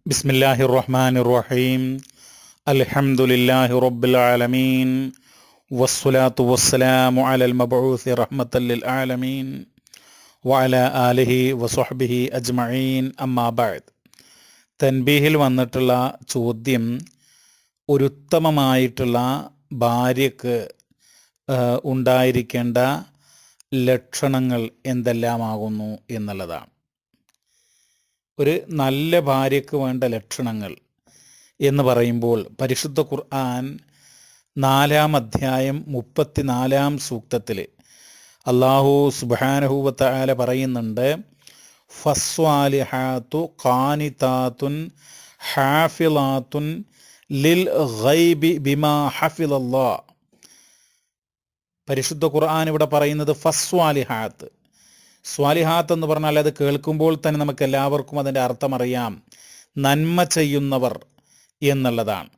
ബിസ്മില്ലാഹിർ റഹ്മാനിർ റഹീം. അൽഹംദുലില്ലാഹി റബ്ബിൽ ആലമീൻ. വസ്സലാത്തു വസ്സലാമു അലൽ മബ്ഊസി റഹ്മത്തൽ ലിൽ ആലമീൻ വഅലാ ആലിഹി വസ്വഹ്ബിഹി അജ്മഈൻ. അമ്മാ ബഅദ്. തൻബീഹിൽ വന്നിട്ടുള്ള ചോദ്യം, ഒരു ഉത്തമമായിട്ടുള്ള ഭാര്യയ്ക്ക് ഉണ്ടായിരിക്കേണ്ട ലക്ഷണങ്ങൾ എന്തെല്ലാമാകുന്നു എന്നുള്ളതാണ്. ഒരു നല്ല ഭാര്യയ്ക്ക് വേണ്ട ലക്ഷണങ്ങൾ എന്ന് പറയുമ്പോൾ പരിശുദ്ധ ഖുർആൻ 4-ാം അധ്യായം 34-ാം സൂക്തത്തിൽ അല്ലാഹു സുബ്ഹാനഹു വ തആല പറയുന്നുണ്ട്, ഫസ്വാലിഹാത്തു ഖാനിതാത്തുൻ ഹാഫിളാത്തുൻ ലിൽ ഗൈബി ബിമാ ഹഫിളല്ലാഹ്. പരിശുദ്ധ ഖുർആൻ ഇവിടെ പറയുന്നത് ഫസ്വാലിഹാത്ത്. സ്വാലിഹാത്ത് എന്ന് പറഞ്ഞാൽ അത് കേൾക്കുമ്പോൾ തന്നെ നമുക്ക് എല്ലാവർക്കും അതിൻ്റെ അർത്ഥം അറിയാം, നന്മ ചെയ്യുന്നവർ എന്നുള്ളതാണ്.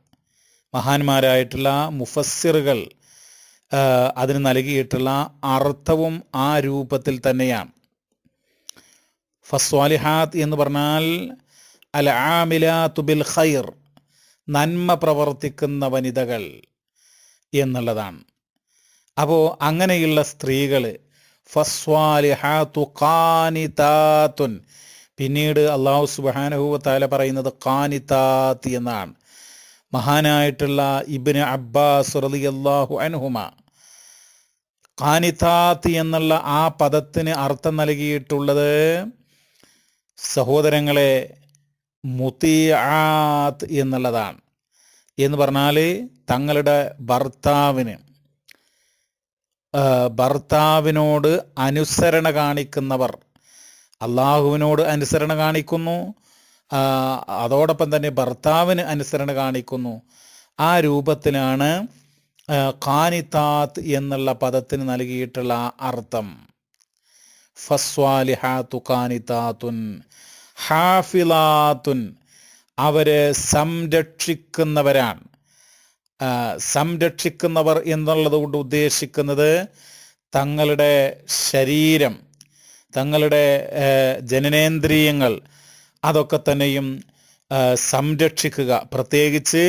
മഹാന്മാരായിട്ടുള്ള മുഫസ്സിറുകൾ അതിന് നൽകിയിട്ടുള്ള അർത്ഥവും ആ രൂപത്തിൽ തന്നെയാണ്. ഫസ്വാലിഹാത്ത് എന്ന് പറഞ്ഞാൽ അൽ ആമിലാത്തു ബിൽ ഖൈർ, നന്മ പ്രവർത്തിക്കുന്ന വനിതകൾ എന്നുള്ളതാണ്. അപ്പോൾ അങ്ങനെയുള്ള സ്ത്രീകൾ ഫസ്വാലിഹാത്തു ഖാനിതാത്തുൻ, പിന്നീട് അല്ലാഹു സുബ്ഹാനഹു വ തആല പറയുന്നത് ഖാനിതാത്ത് എന്നാണ്. മഹാനായിട്ടുള്ള ഇബ്നു അബ്ബാസ് റളിയല്ലാഹു അൻഹുമ ഖാനിതാത്ത് എന്നുള്ള ആ പദത്തിന് അർത്ഥം നൽകിയിട്ടുള്ളത്, സഹോദരങ്ങളെ, മുതീആത്ത് എന്നുള്ളതാണ്. എന്ന് പറഞ്ഞാൽ തങ്ങളുടെ ഭർത്താവിനോട് അനുസരണ കാണിക്കുന്നവർ. അള്ളാഹുവിനോട് അനുസരണ കാണിക്കുന്നു, അതോടൊപ്പം തന്നെ ഭർത്താവിന് അനുസരണ കാണിക്കുന്നു. ആ രൂപത്തിലാണ് ഖാനിതാത്ത് എന്നുള്ള പദത്തിന് നൽകിയിട്ടുള്ള അർത്ഥം. ഫസ്വാലിഹാത്തു ഖാനിതാത്തുൻ ഹാഫിളാത്തുൻ, അവരെ സംരക്ഷിക്കുന്നവരാണ്. സംരക്ഷിക്കുന്നവർ എന്നുള്ളത് കൊണ്ട് ഉദ്ദേശിക്കുന്നത് തങ്ങളുടെ ശരീരം, തങ്ങളുടെ ജനനേന്ദ്രിയങ്ങൾ, അതൊക്കെ തന്നെയും സംരക്ഷിക്കുക. പ്രത്യേകിച്ച്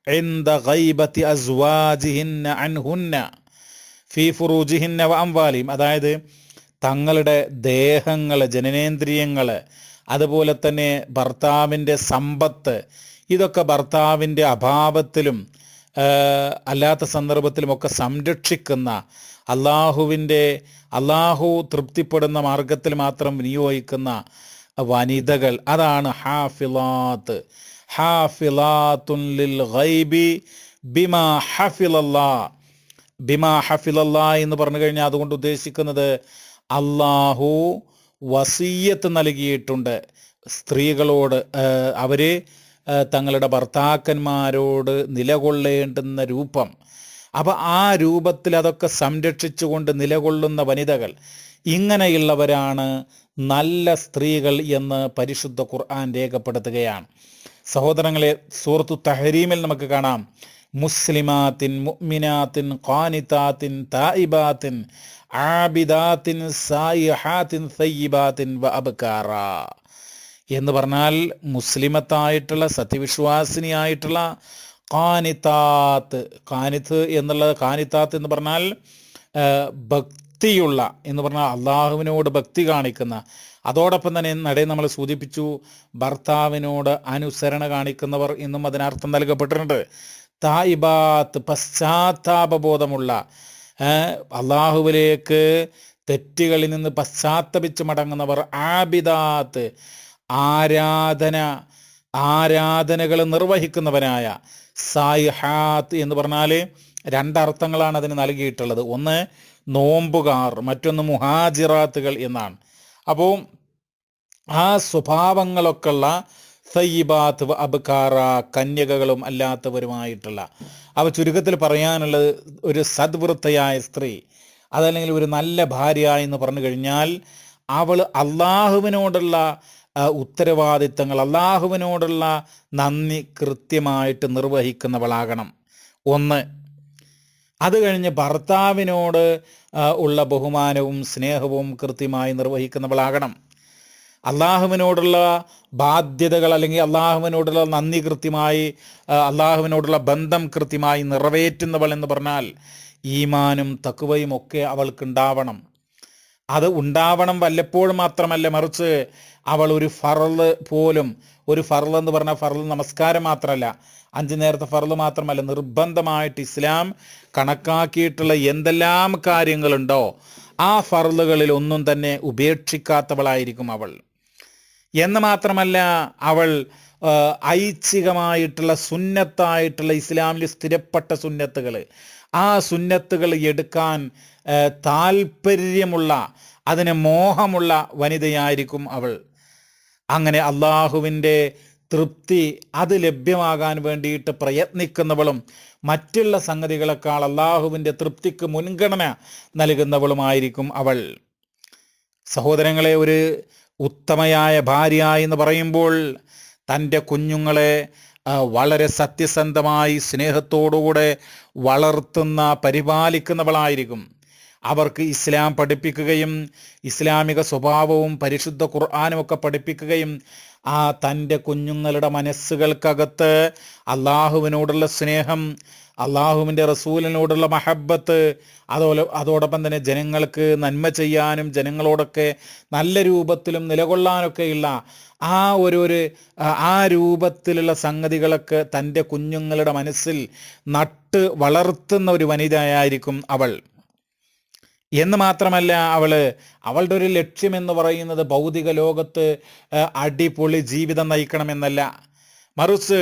ഇൻദ ഗൈബത്തി അസ്വാജിഹിന്ന അൻഹുന്ന ഫീ ഫുറൂജിഹിന്ന വ അംവാലിഹിം, അതായത് തങ്ങളുടെ ദേഹങ്ങൾ, ജനനേന്ദ്രിയങ്ങൾ, അതുപോലെ തന്നെ ഭർത്താവിൻ്റെ സമ്പത്ത്, ഇതൊക്കെ ഭർത്താവിൻ്റെ അഭാവത്തിലും അല്ലാത്ത സന്ദർഭത്തിലുമൊക്കെ സംരക്ഷിക്കുന്ന, അള്ളാഹു തൃപ്തിപ്പെടുന്ന മാർഗത്തിൽ മാത്രം വിനിയോഗിക്കുന്ന വനിതകൾ, അതാണ് ഹാഫിളാത്ത്. ഹാഫിളാത്തുൻ ലിൽ ഗൈബി ബിമാ ഹഫിളല്ലാഹ്. ബിമാ ഹഫിളല്ലാഹ് എന്ന് പറഞ്ഞു കഴിഞ്ഞാൽ അതുകൊണ്ട് ഉദ്ദേശിക്കുന്നത്, അള്ളാഹു വസിയ്യത്ത് നൽകിയിട്ടുണ്ട് സ്ത്രീകളോട്, അവർ തങ്ങളുടെ ഭർത്താക്കന്മാരോട് നിലകൊള്ളേണ്ടുന്ന രൂപം. അപ്പോൾ ആ രൂപത്തിൽ അതൊക്കെ സംരക്ഷിച്ചുകൊണ്ട് നിലകൊള്ളുന്ന വനിതകൾ, ഇങ്ങനെയുള്ളവരാണ് നല്ല സ്ത്രീകൾ എന്ന് പരിശുദ്ധ ഖുർആൻ രേഖപ്പെടുത്തുകയാണ്. സഹോദരങ്ങളെ, സൂറത്തു തഹരീമിൽ നമുക്ക് കാണാം, മുസ്ലിമാത്തിൻ മുഅ്മിനാത്തിൻ ഖാനിതാത്തിൻ തായിബാത്തിൻ ആബിദാത്തിൻ സായിഹാത്തിൻ സയ്യിബാത്തിൻ വ അബ്കാറ എന്ന് പറഞ്ഞാൽ, മുസ്ലിമത്തായിട്ടുള്ള സത്യവിശ്വാസിനിയായിട്ടുള്ള ഖാനിതാത്ത്. ഖാനിതാത്ത് എന്ന് പറഞ്ഞാൽ ഭക്തിയുള്ള എന്ന് പറഞ്ഞാൽ അള്ളാഹുവിനോട് ഭക്തി കാണിക്കുന്ന, അതോടൊപ്പം തന്നെ നമ്മൾ സൂചിപ്പിച്ചു ഭർത്താവിനോട് അനുസരണ കാണിക്കുന്നവർ എന്നും അതിനർത്ഥം നൽകപ്പെട്ടിട്ടുണ്ട്. തായിബാത്ത്, പശ്ചാത്താപബോധമുള്ള, അള്ളാഹുവിലേക്ക് തെറ്റുകളിൽ നിന്ന് പശ്ചാത്തപിച്ച് മടങ്ങുന്നവർ. ആബിദാത്ത്, ആരാധനകൾ നിർവഹിക്കുന്നവനായ. സായിഹാത്ത് എന്ന് പറഞ്ഞാൽ രണ്ടർത്ഥങ്ങളാണ് അതിന് നൽകിയിട്ടുള്ളത്. ഒന്ന് നോമ്പുകാർ, മറ്റൊന്ന് മുഹാജിറാത്തുകൾ എന്നാണ്. അപ്പോൾ ആ സ്വഭാവങ്ങളൊക്കെ ഉള്ള സയ്യിബാത്ത് വ അബ്കാറ, കന്യകകളും അല്ലാത്തവരുമായിട്ടുള്ള, അവ ചുരുക്കത്തിൽ പറയാനുള്ളത്, ഒരു സദ്വൃത്തയായ സ്ത്രീ, അതല്ലെങ്കിൽ ഒരു നല്ല ഭാര്യ എന്ന് പറഞ്ഞു കഴിഞ്ഞാൽ അവൾ അള്ളാഹുവിനോടുള്ള ഉത്തരവാദിത്തങ്ങൾ, അള്ളാഹുവിനോടുള്ള നന്ദി കൃത്യമായിട്ട് നിർവഹിക്കുന്നവളാകണം. ഒന്ന്. അത് കഴിഞ്ഞ് ഭർത്താവിനോട് ഉള്ള ബഹുമാനവും സ്നേഹവും കൃത്യമായി നിർവഹിക്കുന്നവളാകണം. അള്ളാഹുവിനോടുള്ള ബാധ്യതകൾ അല്ലെങ്കിൽ അള്ളാഹുവിനോടുള്ള നന്ദി കൃത്യമായി, അള്ളാഹുവിനോടുള്ള ബന്ധം കൃത്യമായി നിറവേറ്റുന്നവൾ എന്ന് പറഞ്ഞാൽ ഈമാനും തഖ്വയും ഒക്കെ അവൾക്കുണ്ടാവണം. അത് ഉണ്ടാവണം വല്ലപ്പോഴും മാത്രമല്ല, മറിച്ച് അവൾ ഒരു ഫർള് പോലും, ഒരു ഫർള് എന്ന് പറഞ്ഞാൽ ഫർള് നമസ്കാരം മാത്രമല്ല, 5 നേരത്തെ ഫർള് മാത്രമല്ല, നിർബന്ധമായിട്ട് ഇസ്ലാം കണക്കാക്കിയിട്ടുള്ള എന്തെല്ലാം കാര്യങ്ങളുണ്ടോ ആ ഫർളുകളിൽ ഒന്നും തന്നെ ഉപേക്ഷിക്കാത്തവളായിരിക്കും അവൾ. എന്ന് മാത്രമല്ല, അവൾ ഐച്ഛികമായിട്ടുള്ള സുന്നത്തായിട്ടുള്ള ഇസ്ലാമിൽ സ്ഥിരപ്പെട്ട സുന്നത്തുകൾ, ആ സുന്നത്തുകൾ എടുക്കാൻ താല്പര്യമുള്ള, അതിന് മോഹമുള്ള വനിതയായിരിക്കും അവൾ. അങ്ങനെ അള്ളാഹുവിൻ്റെ തൃപ്തി അത് ലഭ്യമാകാൻ വേണ്ടിയിട്ട് പ്രയത്നിക്കുന്നവളും മറ്റുള്ള സംഗതികളെക്കാൾ അള്ളാഹുവിൻ്റെ തൃപ്തിക്ക് മുൻഗണന നൽകുന്നവളുമായിരിക്കും അവൾ. സഹോദരങ്ങളെ, ഒരു ഉത്തമയായ ഭാര്യ എന്ന് പറയുമ്പോൾ തൻ്റെ കുഞ്ഞുങ്ങളെ വളരെ സത്യസന്ധമായി സ്നേഹത്തോടുകൂടെ വളർത്തുന്ന, പരിപാലിക്കുന്നവളായിരിക്കും. അവർക്ക് ഇസ്ലാം പഠിപ്പിക്കുകയും ഇസ്ലാമിക സ്വഭാവവും പരിശുദ്ധ ഖുർആനും ഒക്കെ പഠിപ്പിക്കുകയും തൻ്റെ കുഞ്ഞുങ്ങളുടെ മനസ്സുകൾക്കകത്ത് അള്ളാഹുവിനോടുള്ള സ്നേഹം, അള്ളാഹുവിൻ്റെ റസൂലിനോടുള്ള മഹബത്ത്, അതോടൊപ്പം തന്നെ ജനങ്ങൾക്ക് നന്മ ചെയ്യാനും ജനങ്ങളോടൊക്കെ നല്ല രൂപത്തിലും നിലകൊള്ളാനൊക്കെയുള്ള ആ രൂപത്തിലുള്ള സംഗതികളൊക്കെ തൻ്റെ കുഞ്ഞുങ്ങളുടെ മനസ്സിൽ നട്ട് വളർത്തുന്ന ഒരു വനിതയായിരിക്കും അവൾ. എന്ന് മാത്രമല്ല, അവളുടെ ഒരു ലക്ഷ്യം എന്ന് പറയുന്നത് ഭൗതിക ലോകത്ത് അടിപൊളി ജീവിതം നയിക്കണമെന്നല്ല, മറിച്ച്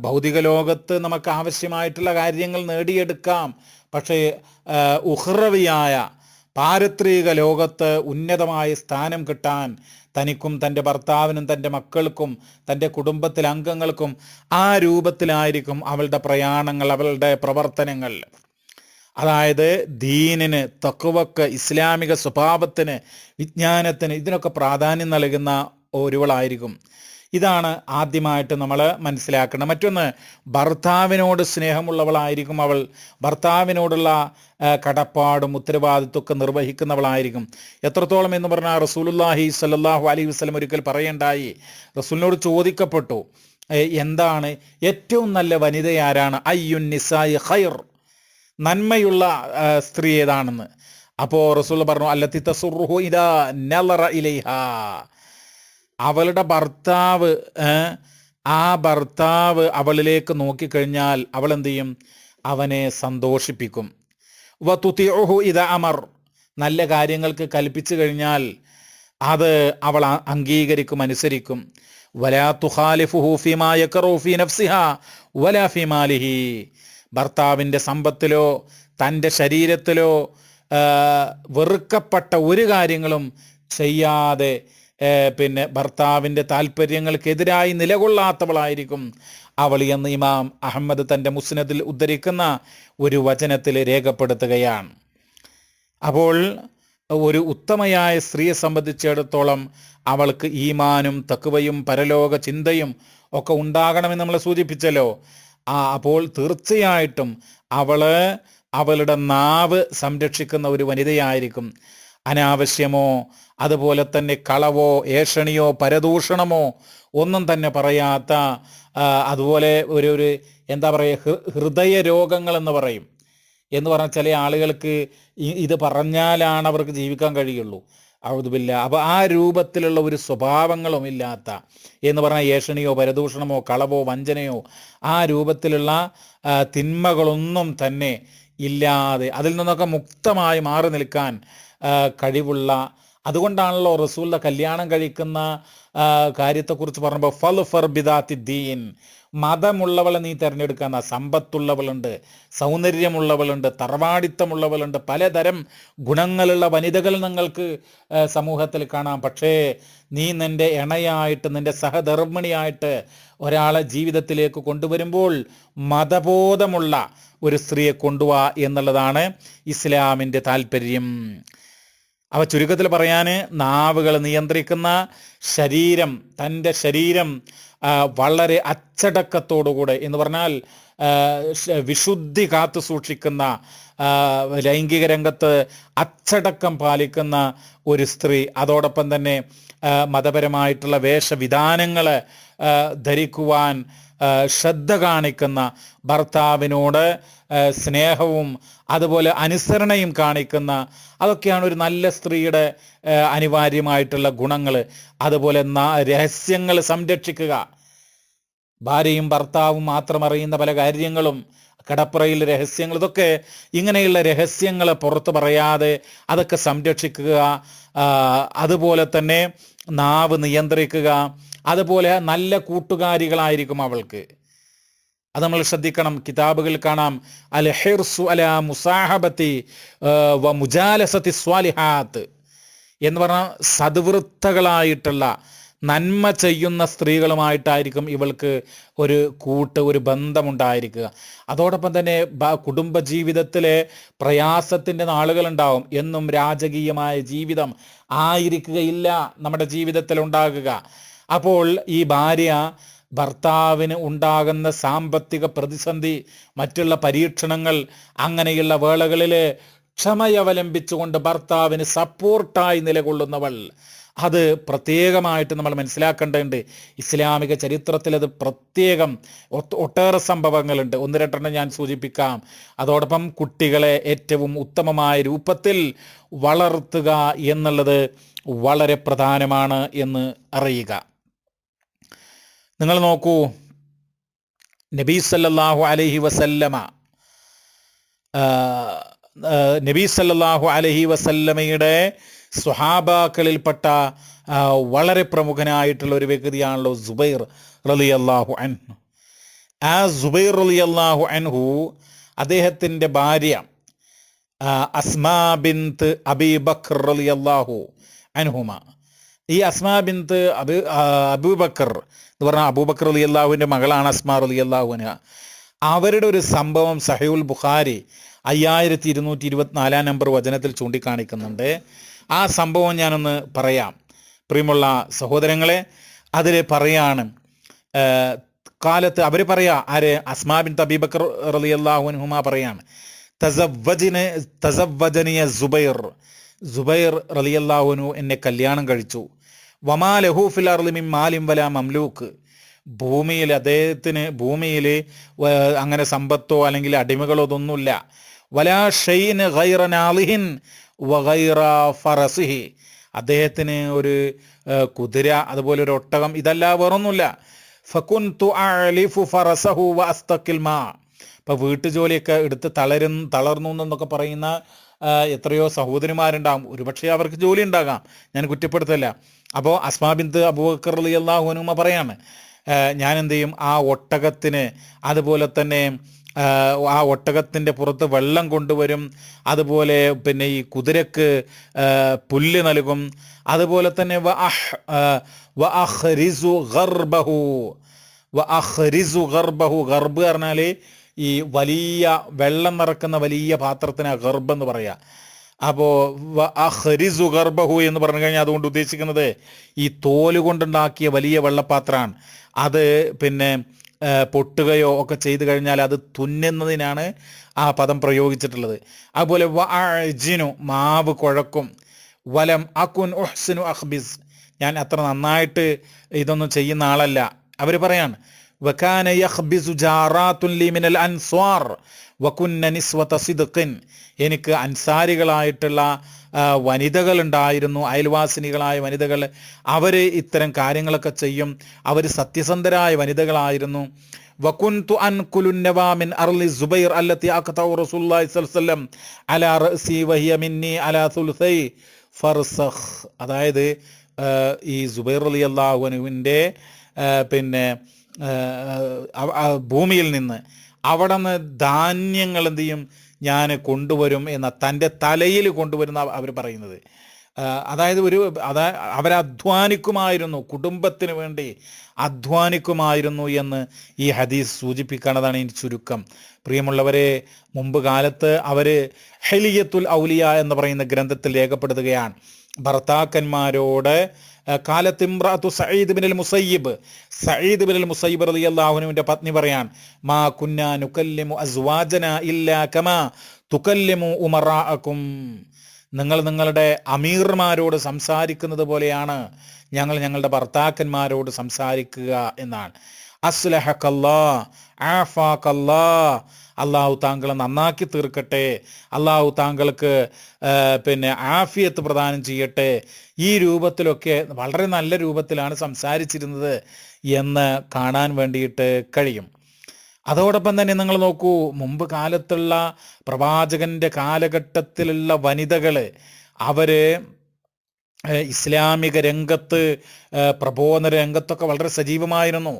ഭൗതിക ലോകത്ത് നമുക്ക് ആവശ്യമായിട്ടുള്ള കാര്യങ്ങൾ നേടിയെടുക്കാം. പക്ഷേ ഉഖ്റവിയായ പാരത്രിക ലോകത്ത് ഉന്നതമായ സ്ഥാനം കിട്ടാൻ തനിക്കും തൻ്റെ ഭർത്താവിനും തൻ്റെ മക്കൾക്കും തൻ്റെ കുടുംബത്തിലെ അംഗങ്ങൾക്കും ആ രൂപത്തിലായിരിക്കും അവളുടെ പ്രയാണങ്ങൾ, അവളുടെ പ്രവർത്തനങ്ങൾ. അതായത് ദീനിന്, തഖ്വക്ക്, ഇസ്ലാമിക സ്വഭാവത്തിന്, വിജ്ഞാനത്തിന്, ഇതിനൊക്കെ പ്രാധാന്യം നൽകുന്ന ഒരുവളായിരിക്കും. ഇതാണ് ആദ്യമായിട്ട് നമ്മൾ മനസ്സിലാക്കണം. മറ്റൊന്ന്, ഭർത്താവിനോട് സ്നേഹമുള്ളവളായിരിക്കും അവൾ. ഭർത്താവിനോടുള്ള കടപ്പാടും ഉത്തരവാദിത്വമൊക്കെ നിർവഹിക്കുന്നവളായിരിക്കും. എത്രത്തോളം എന്ന് പറഞ്ഞാൽ റസൂലുള്ളാഹി സ്വല്ലല്ലാഹു അലൈഹി വസല്ലം ഒരിക്കൽ പറയേണ്ടായി, റസൂലിനോട് ചോദിക്കപ്പെട്ടു, എന്താണ് ഏറ്റവും നല്ല വനിത ആരാണ്? അയ്യുൻ നിസായി ഖൈർ, നന്മയുള്ള സ്ത്രീ ഏതാണെന്ന്. അപ്പോൾ റസൂൽ പറഞ്ഞു, അല്ലത്തി തസുറുഹു ഇദാ നളറ ഇലൈഹാ, അവളുടെ ഭർത്താവ് അവളിലേക്ക് നോക്കിക്കഴിഞ്ഞാൽ അവൾ എന്ത് ചെയ്യും? അവനെ സന്തോഷിപ്പിക്കും. വതുതിഉഹു ഇദാ അമർ, നല്ല കാര്യങ്ങൾക്ക് കൽപ്പിച്ചു കഴിഞ്ഞാൽ അത് അവൾ അംഗീകരിക്കും, അനുസരിക്കും. വലാ തുഖാലിഫുഹു ഫീമാ യക്റഹു ഫീ നഫ്സിഹാ വലാ ഫീ മാലിഹി, ഭർത്താവിൻ്റെ സമ്പത്തിലോ തൻ്റെ ശരീരത്തിലോ വെറുക്കപ്പെട്ട ഒരു കാര്യങ്ങളും ചെയ്യാതെ പിന്നെ ഭർത്താവിൻ്റെ താല്പര്യങ്ങൾക്കെതിരായി നിലകൊള്ളാത്തവളായിരിക്കും അവൾ എന്ന് ഇമാം അഹമ്മദ് തൻ്റെ മുസ്നദിൽ ഉദ്ധരിക്കുന്ന ഒരു വചനത്തിൽ രേഖപ്പെടുത്തുകയാണ്. അപ്പോൾ ഒരു ഉത്തമയായ സ്ത്രീയെ സംബന്ധിച്ചിടത്തോളം അവൾക്ക് ഈമാനും തഖ്വയും പരലോക ചിന്തയും ഒക്കെ ഉണ്ടാകണമെന്ന് നമ്മൾ സൂചിപ്പിച്ചല്ലോ. അപ്പോൾ തീർച്ചയായിട്ടും അവളുടെ നാവ് സംരക്ഷിക്കുന്ന ഒരു വനിതയായിരിക്കും. അനാവശ്യമോ അതുപോലെ തന്നെ കളവോ ഏഷണിയോ പരദൂഷണമോ ഒന്നും തന്നെ പറയാത്ത, അതുപോലെ ഒരു എന്താ പറയുക, ഹൃദയ രോഗങ്ങൾ എന്ന് പറയും. എന്ന് പറഞ്ഞാൽ ചില ആളുകൾക്ക് ഇത് പറഞ്ഞാലാണ് അവർക്ക് ജീവിക്കാൻ കഴിയുള്ളൂ. ഔദുബില്ല. അപ്പോൾ ആ രൂപത്തിലുള്ള ഒരു സ്വഭാവങ്ങളും ഇല്ലാത്ത, എന്ന് പറഞ്ഞാൽ ഏഷണിയോ പരദൂഷണമോ കളവോ വഞ്ചനയോ ആ രൂപത്തിലുള്ള തിന്മകളൊന്നും തന്നെ ഇല്ലാതെ അതിൽ നിന്നൊക്കെ മുക്തമായി മാറി നിൽക്കാൻ കഴിവുള്ള, അതുകൊണ്ടാണല്ലോ റസൂലിന്റെ കല്യാണം കഴിക്കുന്ന കാര്യത്തെക്കുറിച്ച് പറഞ്ഞപ്പോൾ ഫൽഫർ ബിദാത്തി ദീൻ, മതമുള്ളവളെ നീ തിരഞ്ഞെടുക്കുന്ന, സമ്പത്തുള്ളവളുണ്ട്, സൗന്ദര്യമുള്ളവളുണ്ട്, തറവാടിത്തമുള്ളവളുണ്ട്, പലതരം ഗുണങ്ങളുള്ള വനിതകൾ നിങ്ങൾക്ക് സമൂഹത്തിൽ കാണാം. പക്ഷേ നീ നിൻ്റെ ഇണയായിട്ട്, നിൻ്റെ സഹധർമ്മിണിയായിട്ട് ഒരാളെ ജീവിതത്തിലേക്ക് കൊണ്ടുവരുമ്പോൾ മതബോധമുള്ള ഒരു സ്ത്രീയെ കൊണ്ടുപോവാ എന്നുള്ളതാണ് ഇസ്ലാമിൻ്റെ താല്പര്യം. അവ ചുരുക്കത്തിൽ പറയാൻ, നാവുകൾ നിയന്ത്രിക്കുന്ന ശരീരം, തൻ്റെ ശരീരം വളരെ അച്ചടക്കത്തോടുകൂടെ എന്ന് പറഞ്ഞാൽ വിശുദ്ധി കാത്തു സൂക്ഷിക്കുന്ന, ലൈംഗിക രംഗത്ത് അച്ചടക്കം പാലിക്കുന്ന ഒരു സ്ത്രീ, അതോടൊപ്പം തന്നെ മതപരമായിട്ടുള്ള വേഷവിധാനങ്ങൾ ധരിക്കുവാൻ ശ്രദ്ധ കാണിക്കുന്ന, ഭർത്താവിനോട് സ്നേഹവും അതുപോലെ അനുസരണയും കാണിക്കുന്ന, അതൊക്കെയാണ് ഒരു നല്ല സ്ത്രീയുടെ അനിവാര്യമായിട്ടുള്ള ഗുണങ്ങൾ. അതുപോലെ രഹസ്യങ്ങൾ സംരക്ഷിക്കുക. ഭാര്യയും ഭർത്താവും മാത്രം അറിയുന്ന പല കാര്യങ്ങളും, കടപ്പുറയിൽ രഹസ്യങ്ങൾ, ഇതൊക്കെ ഇങ്ങനെയുള്ള രഹസ്യങ്ങൾ പുറത്ത് പറയാതെ അതൊക്കെ സംരക്ഷിക്കുക. അതുപോലെ തന്നെ നാവ് നിയന്ത്രിക്കുക. അതുപോലെ നല്ല കൂട്ടുകാരികളായിരിക്കും അവൾക്ക്. അത് നമ്മൾ ശ്രദ്ധിക്കണം. കിതാബുകളിൽ കാണാം, അൽ ഹിർസു അലാ മുസാഹബത്തി വ മുജാലസത്തി സ്വാലിഹാത്ത് എന്ന് പറഞ്ഞാൽ സദ്വൃത്തകളായിട്ടുള്ള നന്മ ചെയ്യുന്ന സ്ത്രീകളുമായിട്ടായിരിക്കും ഇവൾക്ക് ഒരു ബന്ധമുണ്ടായിരിക്കുക. അതോടൊപ്പം തന്നെ കുടുംബജീവിതത്തിലെ പ്രയാസത്തിൻ്റെ നാളുകളുണ്ടാവും. എന്നും രാജകീയമായ ജീവിതം ആയിരിക്കുകയില്ല നമ്മുടെ ജീവിതത്തിൽ ഉണ്ടാകുക. അപ്പോൾ ഈ ഭാര്യ ഭർത്താവിന് ഉണ്ടാകുന്ന സാമ്പത്തിക പ്രതിസന്ധി, മറ്റുള്ള പരീക്ഷണങ്ങൾ, അങ്ങനെയുള്ള വേളകളിൽ ക്ഷമയവലംബിച്ചുകൊണ്ട് ഭർത്താവിന് സപ്പോർട്ടായി നിലകൊള്ളുന്നവൾ, അത് പ്രത്യേകമായിട്ട് നമ്മൾ മനസ്സിലാക്കേണ്ടതുണ്ട്. ഇസ്ലാമിക ചരിത്രത്തിൽ അത് പ്രത്യേകം ഒട്ടേറെ സംഭവങ്ങളുണ്ട്. ഒന്ന് രണ്ടെണ്ണം ഞാൻ സൂചിപ്പിക്കാം. അതോടൊപ്പം കുട്ടികളെ ഏറ്റവും ഉത്തമമായ രൂപത്തിൽ വളർത്തുക എന്നുള്ളത് വളരെ പ്രധാനമാണ് എന്ന് അറിയുക. നിങ്ങൾ നോക്കൂ, നബി സല്ലല്ലാഹു അലൈഹി വസല്ലമയുടെ സ്വഹാബാക്കളിൽപ്പെട്ട വളരെ പ്രമുഖനായിട്ടുള്ള ഒരു വ്യക്തിയാണല്ലോ സുബൈർ റളിയല്ലാഹു അൻഹു. ആ സുബൈർ റളിയല്ലാഹു അൻഹു, അദ്ദേഹത്തിൻ്റെ ഭാര്യ അസ്മാ ബിൻത്ത് അബീ ബക്കർ റളിയല്ലാഹു അൻഹുമ. ഈ അസ്മാ ബിൻത്ത് അബൂബക്കർ എന്ന് പറഞ്ഞാൽ അബൂബക്കർ റളിയല്ലാഹുവിൻ്റെ മകളാണ് അസ്മാ റളിയല്ലാഹു അൻഹ. അവരുടെ ഒരു സംഭവം സഹീഹുൽ ബുഖാരി 5224 നമ്പർ വചനത്തിൽ ചൂണ്ടിക്കാണിക്കുന്നുണ്ട്. ആ സംഭവം ഞാനൊന്ന് പറയാം. പ്രിയമുള്ള സഹോദരങ്ങളെ, അതിൽ പറയാണ്, കാലത്ത് അവർ പറയാ, ആര്? അസ്മാ ബിൻത്ത് അബീ ബക്കർ റളിയല്ലാഹു അൻഹുമ പറയാണ്, തസവ്വജനിയ സുബൈർ റളിയല്ലാഹു അൻഹു എന്നെ കല്യാണം കഴിച്ചു. വമാ ലഹു ഫിൽ അർളി മിൻ മാലിൻ വലാ മംലൂക്ക്. ഭൂമിയിൽ അദ്ദേഹത്തിന് അങ്ങനെ സമ്പത്തോ അല്ലെങ്കിൽ അടിമകളോ ഒന്നുമില്ല. വലാ ഷൈൻ ഗൈറ നാളിഹിൻ വഗൈറ ഫറസിഹി. അദ്ദേഹത്തിന് ഒരു കുതിര, അതുപോലെ ഒരു ഒട്ടകം, ഇതല്ല വേറൊന്നുമില്ല. ഫകുൻതു അഅലിഫു ഫറസഹു വഅസ്തഖിൽ മാ. ഇപ്പം വീട്ടുജോലിയൊക്കെ എടുത്ത് തളർന്നു എന്നൊക്കെ പറയുന്ന എത്രയോ സഹോദരിമാരുണ്ടാകും. ഒരുപക്ഷെ അവർക്ക് ജോലി ഉണ്ടാകാം, ഞാൻ കുറ്റപ്പെടുത്തല്ല. അപ്പോൾ അസ്മാ ബിൻത്ത് അബൂബക്കർ റളിയല്ലാഹു അൻഹുമ പറയാണ്, ഞാൻ എന്ത് ചെയ്യും, ആ ഒട്ടകത്തിന്, അതുപോലെ തന്നെ ആ ഒട്ടകത്തിൻ്റെ പുറത്ത് വെള്ളം കൊണ്ടുവരും, അതുപോലെ പിന്നെ ഈ കുതിരക്ക് പുല്ല് നൽകും, അതുപോലെ തന്നെ ഗർബ് പറഞ്ഞാൽ ഈ വലിയ വെള്ളം നിറക്കുന്ന വലിയ പാത്രത്തിന് ഗർബ് എന്ന് പറയാം. അപ്പോൾ അഹ്രിസു ഗർബഹു എന്ന് പറഞ്ഞു കഴിഞ്ഞാൽ അതുകൊണ്ട് ഉദ്ദേശിക്കുന്നത് ഈ തോല് കൊണ്ടുണ്ടാക്കിയ വലിയ വെള്ളപ്പാത്രമാണ്. അത് പിന്നെ പൊട്ടുകയോ ഒക്കെ ചെയ്തു കഴിഞ്ഞാൽ അത് തുന്നുന്നതിനാണ് ആ പദം പ്രയോഗിച്ചിട്ടുള്ളത്. അതുപോലെ വഅജിനു, മാവ് കുഴക്കും. വലം അകുൻ ഉഹ്സിനു അഖ്ബിസ്, ഞാൻ അത്ര നന്നായിട്ട് ഇതൊന്നും ചെയ്യുന്ന ആളല്ല. അവർ പറയാണ്, വകാന യഖ്ബിസു ജാറാത്തുൻ ലി മിനൽ അൻസ്വാർ വകുന്ന നിസ്വത സിദ്ഖിൻ. എനിക്ക് അൻസാരികളായിട്ടുള്ള വനിതകളുണ്ടായിരുന്നു, അയൽവാസിനികളായ വനിതകൾ. അവർ ഇത്തരം കാര്യങ്ങളൊക്കെ ചെയ്യും, അവർ സത്യസന്ധരായ വനിതകളായിരുന്നു. വകുൻതു അൻകുലുൻ നവാ മിൻ അർളി സുബൈർ അല്ലത്തി അഖതഉ റസൂലുള്ളാഹി സ്വല്ലല്ലാഹു അലൈഹി വസല്ലം അലാ റഅസി വഹിയ മിന്നി അലാ സുൽസൈ ഫർസഖ്. അതായത് ഈ സുബൈർ റളിയല്ലാഹു അൻഹുവിൻ്റെ പിന്നെ ഭൂമിയിൽ നിന്ന് അവിടെ നിന്ന് ധാന്യങ്ങൾ എന്ത് ചെയ്യും, ഞാൻ കൊണ്ടുവരും എന്ന തൻ്റെ തലയിൽ കൊണ്ടുവരുന്ന അവർ പറയുന്നത്. അതായത് അവരധ്വാനിക്കുമായിരുന്നു, കുടുംബത്തിന് വേണ്ടി അധ്വാനിക്കുമായിരുന്നു എന്ന് ഈ ഹദീസ് സൂചിപ്പിക്കുന്നതാണ് ഈ ചുരുക്കം. പ്രിയമുള്ളവരെ, മുമ്പ് കാലത്ത് അവർ ഹെലിയത്തുൽ ഔലിയ എന്ന് പറയുന്ന ഗ്രന്ഥത്തിൽ രേഖപ്പെടുത്തുകയാണ്, ഭർത്താക്കന്മാരോട് കാലത്തിമ്രാത്തു സഈദ് ബിനുൽ മുസയ്യിബ് റളിയല്ലാഹു അൻഹുവിന്റെ പത്നി പറയാൻ, മാ കുന്നാ നുകല്ലിമു അസ്വാജന ഇല്ലാ കമാ തുകല്ലിമു ഉമറാഅക്കും, നിങ്ങൾ നിങ്ങളുടെ അമീർമാരോട് സംസാരിക്കുന്നത് പോലെയാണ് ഞങ്ങൾ ഞങ്ങളുടെ ഭർത്താക്കന്മാരോട് സംസാരിക്കുക എന്നാണ്. അസ്ലഹക്കല്ലാ ആഫാക്കല്ലാ, അള്ളാഹു താങ്കളെ നന്നാക്കി തീർക്കട്ടെ, അള്ളാഹു താങ്കൾക്ക് ആഫിയത്ത് പ്രദാനം ചെയ്യട്ടെ. ഈ രൂപത്തിലൊക്കെ വളരെ നല്ല രൂപത്തിലാണ് സംസാരിച്ചിരുന്നത് എന്ന് കാണാൻ വേണ്ടിയിട്ട് കഴിയും. അതോടൊപ്പം തന്നെ നിങ്ങൾ നോക്കൂ, മുമ്പ് കാലത്തുള്ള പ്രവാചകന്റെ കാലഘട്ടത്തിലുള്ള വനിതകൾ അവര് ഇസ്ലാമിക രംഗത്ത്, പ്രബോധന രംഗത്തൊക്കെ വളരെ സജീവമായിരുന്നു.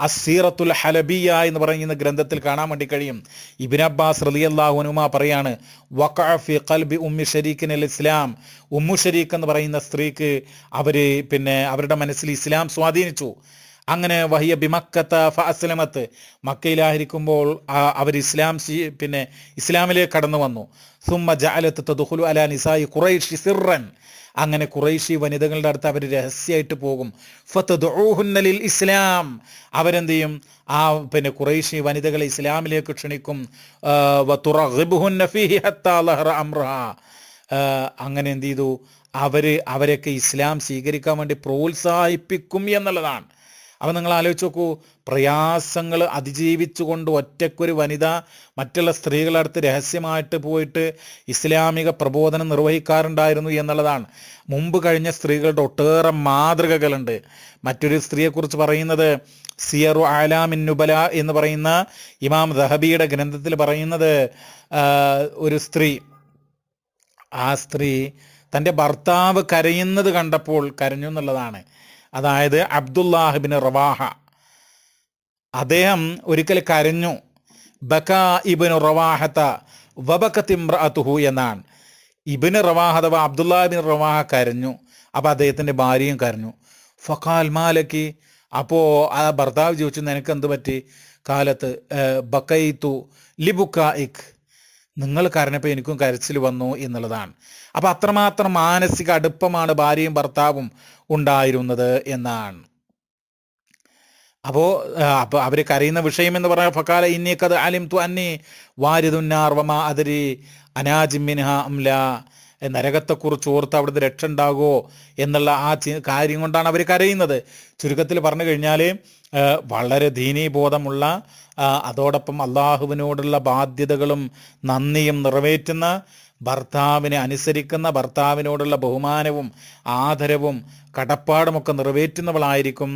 അസ്സീറത്തുൽ ഹലബിയ എന്ന് പറയുന്ന ഗ്രന്ഥത്തിൽ കാണാൻ വേണ്ടി കഴിയും. ഇബ്നു അബ്ബാസ് റളിയല്ലാഹു അൻഹുമാ പറയാണ്, വഖഅ ഫി ഖൽബി ഉമ്മി ശരീഖിനിൽ ഇസ്ലാം, ഉമ്മു ശരീഖ് എന്ന് പറയുന്ന സ്ത്രീക്ക് അവരുടെ മനസ്സിൽ ഇസ്ലാം സ്വാധീനിച്ചു. അങ്ങനെ വഹിയ ബിമക്കത്ത ഫഅസ്ലമത്ത്, മക്കയിലായിരിക്കുമ്പോൾ അവർ ഇസ്ലാമിലേക്ക് കടന്നു വന്നു. സുമ്മ ജഅലത്ത് തദ്ഖുലു അലാ നിസായി ഖുറൈശി സിർറൻ, അങ്ങനെ ഖുറൈശി വനിതകളുടെ അടുത്ത് അവർ രഹസ്യമായിട്ട് പോകും. ഫതദഊഹുന്ന ലിൽ ഇസ്ലാം, അവരെന്ത് ചെയ്യും, ആ ഖുറൈശി വനിതകളെ ഇസ്ലാമിലേക്ക് ക്ഷണിക്കും. വതുറഗ്ബുഹുന്ന ഫീഹി ഹത്താ ലഹറ അംറഹാ, അങ്ങനെ എന്ത് ചെയ്തു, അവരൊക്കെ ഇസ്ലാം സ്വീകരിക്കാൻ വേണ്ടി പ്രോത്സാഹിപ്പിക്കും എന്നുള്ളതാണ്. അപ്പം നിങ്ങൾ ആലോചിച്ച് നോക്കൂ, പ്രയാസങ്ങൾ അതിജീവിച്ചുകൊണ്ട് ഒറ്റയ്ക്കൊരു വനിത മറ്റുള്ള സ്ത്രീകളുടെ അടുത്ത് രഹസ്യമായിട്ട് പോയിട്ട് ഇസ്ലാമിക പ്രബോധനം നിർവഹിക്കാറുണ്ടായിരുന്നു എന്നുള്ളതാണ്. മുമ്പ് കഴിഞ്ഞ സ്ത്രീകളുടെ ഒട്ടേറെ മാതൃകകളുണ്ട്. മറ്റൊരു സ്ത്രീയെക്കുറിച്ച് പറയുന്നത് സിയറു ആലാമിൻ നുബല എന്ന് പറയുന്ന ഇമാം ദഹബിയുടെ ഗ്രന്ഥത്തിൽ പറയുന്നത്, ഒരു സ്ത്രീ, ആ സ്ത്രീ തൻ്റെ ഭർത്താവ് കരയുന്നത് കണ്ടപ്പോൾ കരഞ്ഞു എന്നുള്ളതാണ്. അതായത് അബ്ദുല്ലാഹ് ഇബ്നു റവാഹ, അദ്ദേഹം ഒരിക്കൽ കരഞ്ഞു. ബകാ ഇബ്നു റവാഹത വബകത് ഇംറഅതുഹു എന്നാണ്. ഇബ്നു റവാഹ അഥവാ അബ്ദുല്ലാഹ് ഇബ്നു റവാഹ കരഞ്ഞു, അപ്പോൾ അദ്ദേഹത്തിൻ്റെ ഭാര്യയും കരഞ്ഞു. ഫഖാൽ മാലക്കി, അപ്പോൾ ആ ഭർത്താവ് ചോദിച്ചു, നിനക്ക് എന്ത് പറ്റി? കാലത്ത് ബക്കൈതു ലിബുക്കായിക്, നിങ്ങൾ കരഞ്ഞപ്പോൾ എനിക്കും കരച്ചിൽ വന്നു എന്നുള്ളതാണ്. അപ്പം അത്രമാത്രം മാനസിക അടുപ്പമാണ് ഭാര്യയും ഭർത്താവും ഉണ്ടായിരുന്നത് എന്നാണ്. അപ്പോൾ അവർ കരയുന്ന വിഷയം എന്ന് പറഞ്ഞാൽ, ഫക്കാല ഇന്നിക്കത് അലിംതു അന്നി വാരിദുന്നാർ വമാ അദ്രി അനാജിമിൻഹ അംല, നരകത്തെക്കുറിച്ച് ഓർത്ത് അവിടുത്തെ രക്ഷ ഉണ്ടാകുമോ എന്നുള്ള ആ കാര്യം കൊണ്ടാണ് അവർ കരയുന്നത്. ചുരുക്കത്തിൽ പറഞ്ഞു കഴിഞ്ഞാൽ വളരെ ദീനീബോധമുള്ള, അതോടൊപ്പം അള്ളാഹുവിനോടുള്ള ബാധ്യതകളും നന്ദിയും നിറവേറ്റുന്ന, ഭർത്താവിനെ അനുസരിക്കുന്ന, ഭർത്താവിനോടുള്ള ബഹുമാനവും ആദരവും കടപ്പാടുമൊക്കെ നിറവേറ്റുന്നവളായിരിക്കും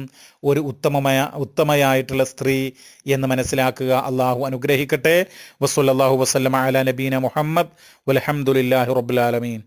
ഒരു ഉത്തമയായിട്ടുള്ള സ്ത്രീ എന്ന് മനസ്സിലാക്കുക. അള്ളാഹു അനുഗ്രഹിക്കട്ടെ. വസ്സല്ലല്ലാഹു വസല്ലമ അലാ നബീന മുഹമ്മദ് വൽഹംദുലില്ലാഹി റബ്ബിൽ ആലമീൻ.